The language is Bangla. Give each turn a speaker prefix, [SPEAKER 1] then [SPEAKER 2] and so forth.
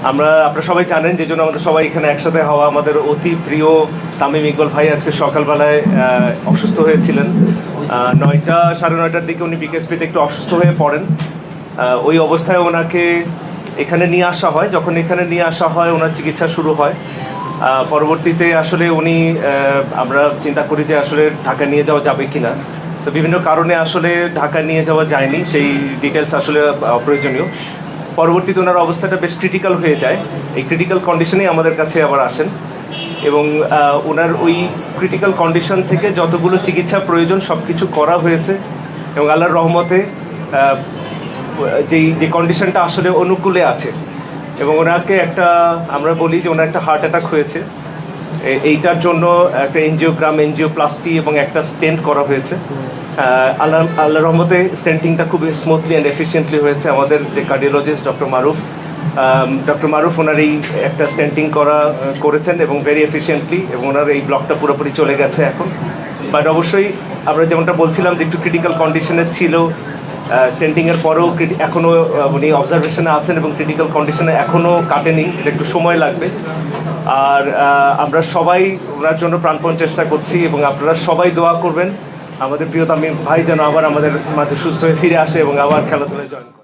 [SPEAKER 1] আপনারা সবাই জানেন, যে জন্য আমাদের সবাই এখানে একসাথে হওয়া। আমাদের অতি প্রিয় তামিম ইকবাল ভাই আজকে সকালবেলায় অসুস্থ হয়েছিলেন। 9টা সাড়ে 9টার দিকে উনি বিকেএসপিতে একটু অসুস্থ হয়ে পড়েন। ওই অবস্থায় ওনাকে এখানে নিয়ে আসা হয়। যখন এখানে নিয়ে আসা হয়, ওনার চিকিৎসা শুরু হয়। পরবর্তীতে আসলে উনি আমরা চিন্তা করি যে আসলে ঢাকা নিয়ে যাওয়া যাবে কিনা। তো বিভিন্ন কারণে আসলে ঢাকা নিয়ে যাওয়া যায়নি, সেই ডিটেলস আসলে অপ্রয়োজনীয়। পরবর্তীতে ওনার অবস্থাটা বেশ ক্রিটিক্যাল হয়ে যায়। এই ক্রিটিক্যাল কন্ডিশনেই আমাদের কাছে আবার আসেন, এবং ওনার ওই ক্রিটিক্যাল কন্ডিশন থেকে যতগুলো চিকিৎসা প্রয়োজন সব কিছু করা হয়েছে, এবং আল্লাহর রহমতে যে কন্ডিশনটা আসলে অনুকূলে আছে। এবং ওনাকে আমরা বলি যে ওনার একটা হার্ট অ্যাটাক হয়েছে। এইটার জন্য একটা এনজিওপ্লাস্টি এবং একটা স্টেন্ট করা হয়েছে। আল্লাহর রহমতে স্টেন্টিংটা খুব স্মুথলি অ্যান্ড এফিসিয়েন্টলি হয়েছে। আমাদের যে কার্ডিওলজিস্ট ডক্টর মারুফ ওনার এই একটা স্টেন্টিং করেছেন এবং ভেরি এফিসিয়েন্টলি, এবং ওনার এই ব্লকটা পুরোপুরি চলে গেছে এখন। বাট অবশ্যই আমরা যেমনটা বলছিলাম যে একটু ক্রিটিক্যাল কন্ডিশনে ছিল। স্টেন্টিংয়ের পরেও এখনও উনি অবজারভেশনে আছেন এবং ক্রিটিক্যাল কন্ডিশনে এখনও কাটেনি, এটা একটু সময় লাগবে। আর আমরা সবাই ওনার জন্য প্রাণপণ চেষ্টা করছি, এবং আপনারা সবাই দোয়া করবেন আমাদের প্রিয় তামিম ভাই যেন আবার আমাদের মাঝে সুস্থ হয়ে ফিরে আসে এবং আবার খেলাধুলায় জয়েন করে।